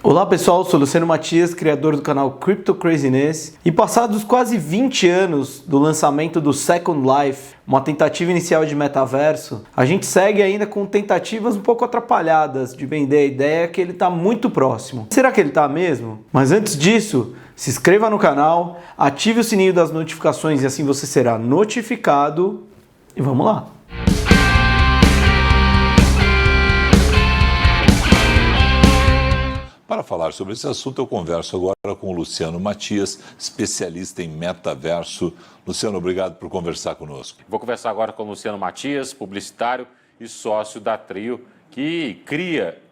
Olá pessoal, sou Luciano Matias, criador do canal Crypto Craziness, e passados quase 20 anos do lançamento do Second Life, uma tentativa inicial de metaverso, a gente segue ainda com tentativas um pouco atrapalhadas de vender a ideia que ele está muito próximo. Será que ele está mesmo? Mas antes disso, se inscreva no canal, ative o sininho das notificações e assim você será notificado. E vamos lá! Para falar sobre esse assunto, eu converso agora com o Luciano Matias, especialista em metaverso. Luciano, obrigado por conversar conosco. Vou conversar agora com o Luciano Matias, publicitário e sócio da Trio, que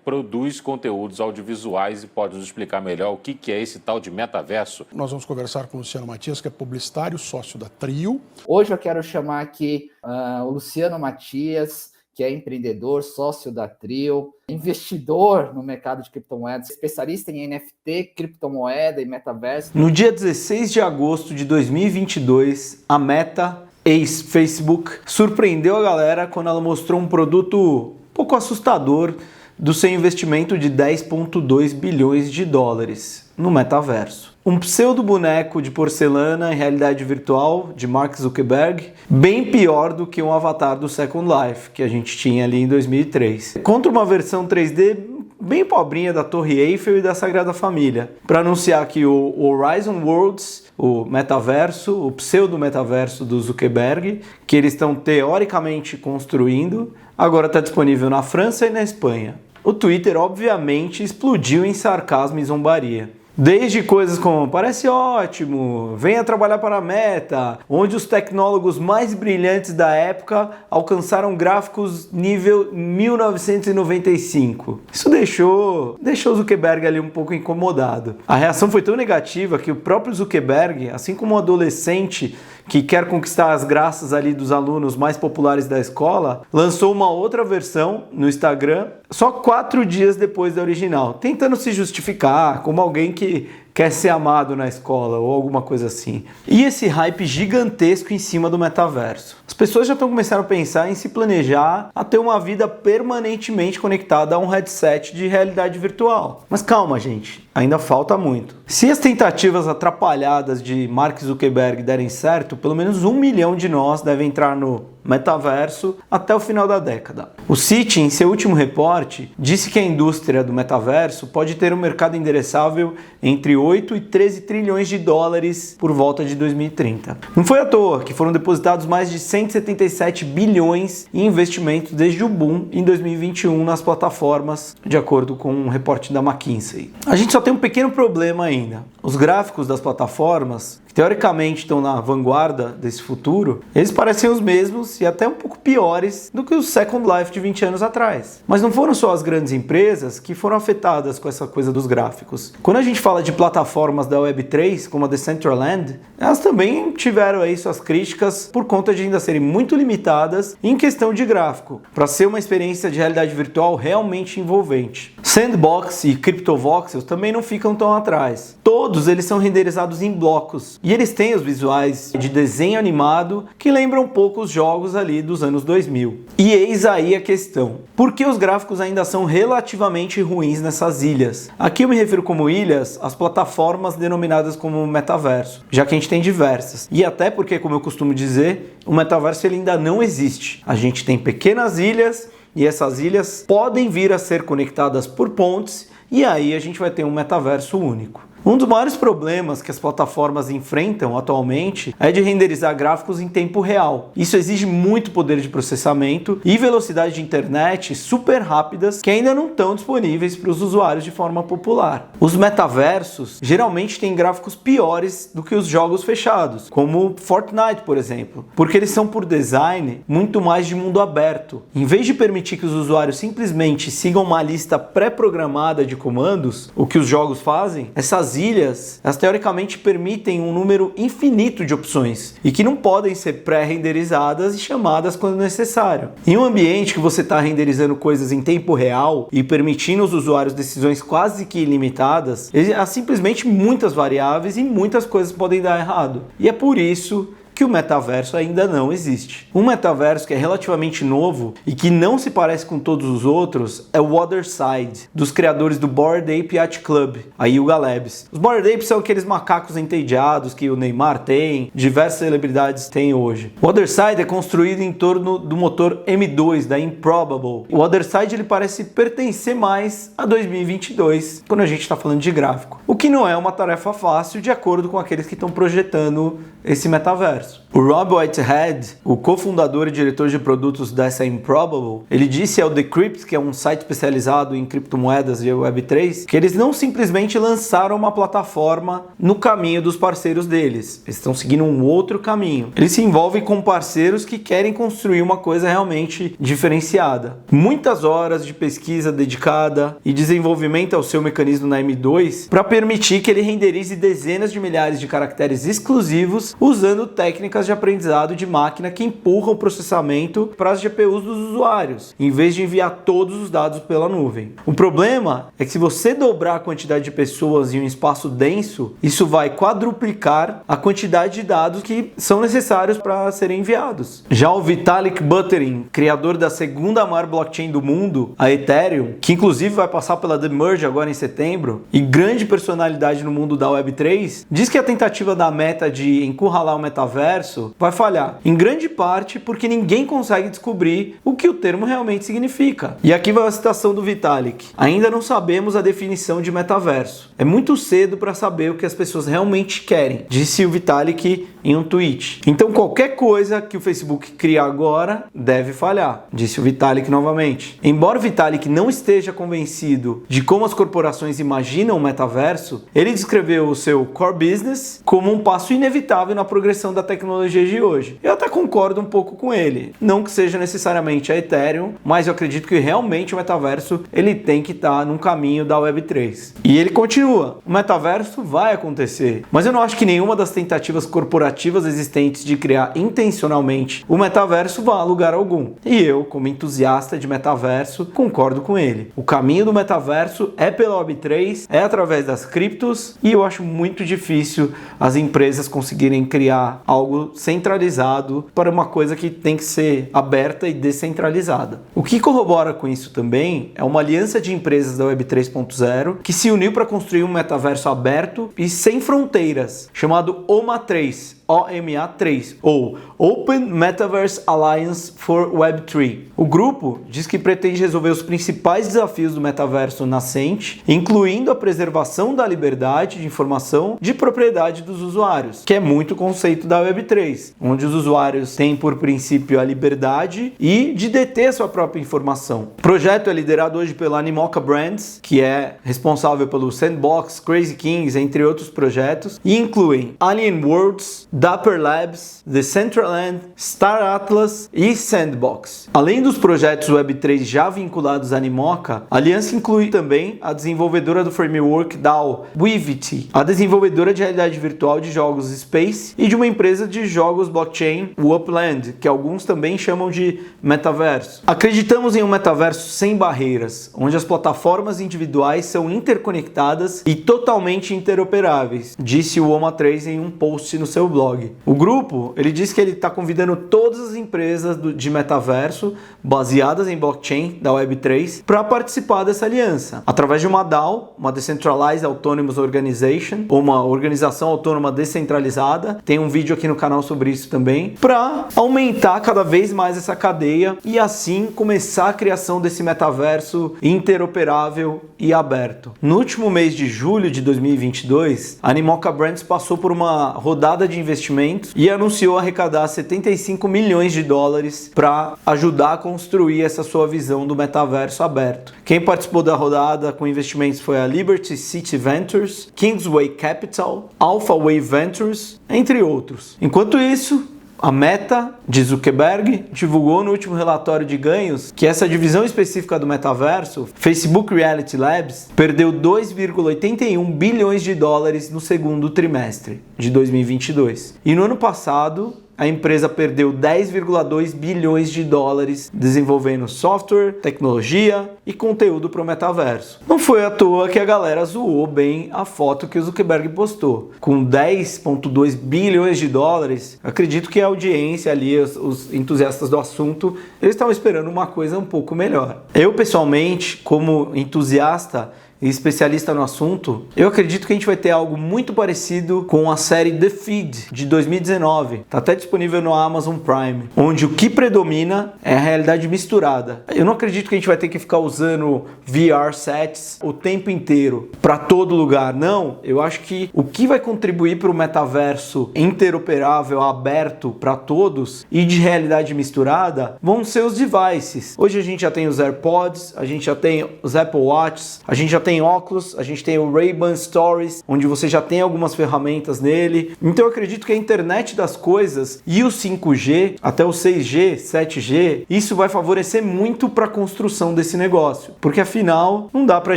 produz conteúdos audiovisuais e pode nos explicar melhor o que é esse tal de metaverso. Nós vamos conversar com o Luciano Matias, que é publicitário, sócio da Trio. Hoje eu quero chamar aqui o Luciano Matias, que é empreendedor, sócio da Trio, investidor no mercado de criptomoedas, especialista em NFT, criptomoeda e metaverso. No dia 16 de agosto de 2022, a Meta, ex-Facebook, surpreendeu a galera quando ela mostrou um produto um pouco assustador do seu investimento de 10,2 bilhões de dólares no metaverso. Um pseudo boneco de porcelana em realidade virtual de Mark Zuckerberg, bem pior do que um avatar do Second Life que a gente tinha ali em 2003. Contra uma versão 3D bem pobrinha da Torre Eiffel e da Sagrada Família, para anunciar que o Horizon Worlds, o metaverso, o pseudo-metaverso do Zuckerberg, que eles estão teoricamente construindo, agora está disponível na França e na Espanha. O Twitter, obviamente, explodiu em sarcasmo e zombaria. Desde coisas como, parece ótimo, venha trabalhar para a Meta, onde os tecnólogos mais brilhantes da época alcançaram gráficos nível 1995. Isso deixou o Zuckerberg ali um pouco incomodado. A reação foi tão negativa que o próprio Zuckerberg, assim como um adolescente que quer conquistar as graças ali dos alunos mais populares da escola, lançou uma outra versão no Instagram só 4 dias depois da original, tentando se justificar como alguém que quer ser amado na escola ou alguma coisa assim. E esse hype gigantesco em cima do metaverso. As pessoas já estão começando a pensar em se planejar a ter uma vida permanentemente conectada a um headset de realidade virtual. Mas calma, gente, ainda falta muito. Se as tentativas atrapalhadas de Mark Zuckerberg derem certo, pelo menos 1 milhão de nós devem entrar no metaverso até o final da década. O Citi, em seu último reporte, disse que a indústria do metaverso pode ter um mercado endereçável entre 8 e 13 trilhões de dólares por volta de 2030. Não foi à toa que foram depositados mais de 177 bilhões em investimentos desde o boom em 2021 nas plataformas, de acordo com um reporte da McKinsey. A gente só tem um pequeno problema ainda. Os gráficos das plataformas, que teoricamente estão na vanguarda desse futuro, eles parecem os mesmos e até um pouco piores do que o Second Life de 20 anos atrás. Mas não foram só as grandes empresas que foram afetadas com essa coisa dos gráficos. Quando a gente fala de plataformas da Web3, como a Decentraland, elas também tiveram aí suas críticas por conta de ainda serem muito limitadas em questão de gráfico, para ser uma experiência de realidade virtual realmente envolvente. Sandbox e CryptoVoxels também não ficam tão atrás. Todos eles são renderizados em blocos e eles têm os visuais de desenho animado que lembram um pouco os jogos ali dos anos 2000. E eis aí a questão: por que os gráficos ainda são relativamente ruins nessas ilhas? Aqui eu me refiro como ilhas às plataformas denominadas como metaverso, já que a gente tem diversas. E até porque, como eu costumo dizer, o metaverso ele ainda não existe. A gente tem pequenas ilhas e essas ilhas podem vir a ser conectadas por pontes e aí a gente vai ter um metaverso único. Um dos maiores problemas que as plataformas enfrentam atualmente é de renderizar gráficos em tempo real. Isso exige muito poder de processamento e velocidade de internet super rápidas que ainda não estão disponíveis para os usuários de forma popular. Os metaversos geralmente têm gráficos piores do que os jogos fechados, como Fortnite, por exemplo, porque eles são por design muito mais de mundo aberto. Em vez de permitir que os usuários simplesmente sigam uma lista pré-programada de comandos, o que os jogos fazem, essas ilhas, elas teoricamente permitem um número infinito de opções e que não podem ser pré-renderizadas e chamadas quando necessário. Em um ambiente que você está renderizando coisas em tempo real e permitindo aos usuários decisões quase que ilimitadas, há simplesmente muitas variáveis e muitas coisas podem dar errado. E é por isso que o metaverso ainda não existe. Um metaverso que é relativamente novo e que não se parece com todos os outros é o Otherside, dos criadores do Bored Ape Yacht Club, a Yuga Labs. Os Bored Apes são aqueles macacos entediados que o Neymar tem, diversas celebridades têm hoje. O Otherside é construído em torno do motor M2 da Improbable. O Otherside ele parece pertencer mais a 2022, quando a gente está falando de gráfico. O que não é uma tarefa fácil de acordo com aqueles que estão projetando esse metaverso. O Rob Whitehead, o cofundador e diretor de produtos dessa Improbable, ele disse ao Decrypt, que é um site especializado em criptomoedas e Web3, que eles não simplesmente lançaram uma plataforma no caminho dos parceiros deles. Eles estão seguindo um outro caminho. Eles se envolvem com parceiros que querem construir uma coisa realmente diferenciada. Muitas horas de pesquisa dedicada e desenvolvimento ao seu mecanismo na M2 para permitir que ele renderize dezenas de milhares de caracteres exclusivos usando técnicas de aprendizado de máquina que empurram o processamento para as GPUs dos usuários, em vez de enviar todos os dados pela nuvem. O problema é que se você dobrar a quantidade de pessoas em um espaço denso, isso vai quadruplicar a quantidade de dados que são necessários para serem enviados. Já o Vitalik Buterin, criador da segunda maior blockchain do mundo, a Ethereum, que inclusive vai passar pela The Merge agora em setembro, e grande personalidade no mundo da Web3, diz que a tentativa da Meta de encurralar o metaverso vai falhar, em grande parte porque ninguém consegue descobrir o que o termo realmente significa. E aqui vai a citação do Vitalik: ainda não sabemos a definição de metaverso. É muito cedo para saber o que as pessoas realmente querem, disse o Vitalik em um tweet. Então qualquer coisa que o Facebook criar agora deve falhar, disse o Vitalik novamente. Embora o Vitalik não esteja convencido de como as corporações imaginam o metaverso, ele descreveu o seu core business como um passo inevitável na progressão da tecnologia de hoje. Eu até concordo um pouco com ele. Não que seja necessariamente a Ethereum, mas eu acredito que realmente o metaverso ele tem que estar num caminho da Web3. E ele continua: o metaverso vai acontecer, mas eu não acho que nenhuma das tentativas corporativas existentes de criar intencionalmente o metaverso vá a lugar algum. E eu, como entusiasta de metaverso, concordo com ele. O caminho do metaverso é pela Web3, é através das criptos, e eu acho muito difícil as empresas conseguirem criar algo centralizado para uma coisa que tem que ser aberta e descentralizada. O que corrobora com isso também é uma aliança de empresas da Web 3.0 que se uniu para construir um metaverso aberto e sem fronteiras, chamado OMA3, OMA3, ou Open Metaverse Alliance for Web3. O grupo diz que pretende resolver os principais desafios do metaverso nascente, incluindo a preservação da liberdade de informação de propriedade dos usuários, que é muito o conceito da Web3, onde os usuários têm por princípio a liberdade e de deter sua própria informação. O projeto é liderado hoje pela Animoca Brands, que é responsável pelo Sandbox, Crazy Kings, entre outros projetos, e incluem Alien Worlds, Dapper Labs, Decentraland, Star Atlas e Sandbox. Além dos projetos Web3 já vinculados à Animoca, a aliança inclui também a desenvolvedora do framework DAO, Weavity, a desenvolvedora de realidade virtual de jogos Space e de uma empresa de jogos blockchain, o Upland, que alguns também chamam de metaverso. Acreditamos em um metaverso sem barreiras, onde as plataformas individuais são interconectadas e totalmente interoperáveis, disse o OMA3 em um post no seu blog. O grupo, ele diz que ele está convidando todas as empresas de metaverso baseadas em blockchain da Web3 para participar dessa aliança, através de uma DAO, uma Decentralized Autonomous Organization, ou uma organização autônoma descentralizada. Tem um vídeo aqui no canal sobre isso também, para aumentar cada vez mais essa cadeia e assim começar a criação desse metaverso interoperável e aberto. No último mês de julho de 2022, a Animoca Brands passou por uma rodada de investimentos e anunciou arrecadar 75 milhões de dólares para ajudar a construir essa sua visão do metaverso aberto. Quem participou da rodada com investimentos foi a Liberty City Ventures, Kingsway Capital, Alpha Wave Ventures, entre outros. Enquanto isso, a Meta, de Zuckerberg, divulgou no último relatório de ganhos que essa divisão específica do metaverso, Facebook Reality Labs, perdeu 2,81 bilhões de dólares no segundo trimestre de 2022. E no ano passado, a empresa perdeu 10,2 bilhões de dólares desenvolvendo software, tecnologia e conteúdo para o metaverso. Não foi à toa que a galera zoou bem a foto que o Zuckerberg postou. Com 10,2 bilhões de dólares, acredito que a audiência ali, os entusiastas do assunto, eles estavam esperando uma coisa um pouco melhor. Eu, pessoalmente, como entusiasta e especialista no assunto, eu acredito que a gente vai ter algo muito parecido com a série The Feed de 2019. Está até disponível no Amazon Prime, onde o que predomina é a realidade misturada. Eu não acredito que a gente vai ter que ficar usando VR sets o tempo inteiro para todo lugar. Não, eu acho que o que vai contribuir para o metaverso interoperável, aberto para todos e de realidade misturada vão ser os devices. Hoje a gente já tem os AirPods, a gente já tem os Apple Watches, a gente já tem óculos, a gente tem o Ray-Ban Stories, onde você já tem algumas ferramentas nele. Então eu acredito que a internet das coisas e o 5G, até o 6G, 7G, isso vai favorecer muito para a construção desse negócio. Porque afinal, não dá para a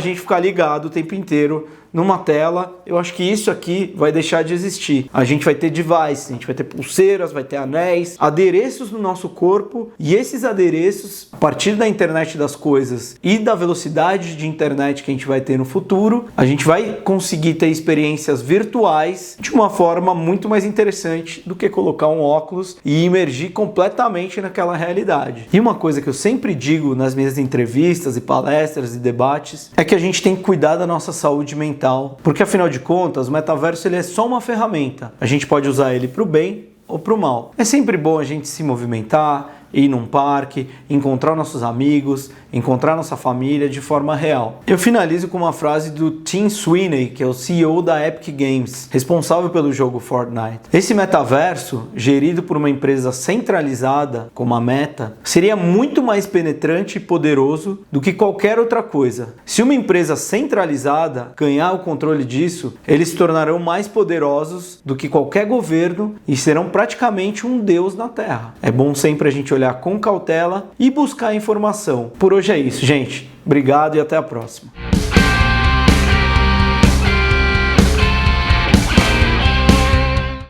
gente ficar ligado o tempo inteiro numa tela. Eu acho que isso aqui vai deixar de existir. A gente vai ter devices, a gente vai ter pulseiras, vai ter anéis, adereços no nosso corpo, e esses adereços, a partir da internet das coisas e da velocidade de internet que a gente vai ter no futuro, a gente vai conseguir ter experiências virtuais de uma forma muito mais interessante do que colocar um óculos e imergir completamente naquela realidade. E uma coisa que eu sempre digo nas minhas entrevistas e palestras e debates é que a gente tem que cuidar da nossa saúde mental. Porque afinal de contas, o metaverso ele é só uma ferramenta. A gente pode usar ele para o bem ou para o mal. É sempre bom a gente se movimentar, ir num parque, encontrar nossos amigos, encontrar nossa família de forma real. Eu finalizo com uma frase do Tim Sweeney, que é o CEO da Epic Games, responsável pelo jogo Fortnite. Esse metaverso, gerido por uma empresa centralizada, como a Meta, seria muito mais penetrante e poderoso do que qualquer outra coisa. Se uma empresa centralizada ganhar o controle disso, eles se tornarão mais poderosos do que qualquer governo e serão praticamente um deus na Terra. É bom sempre a gente olhar com cautela e buscar informação. Por hoje é isso, gente. Obrigado e até a próxima.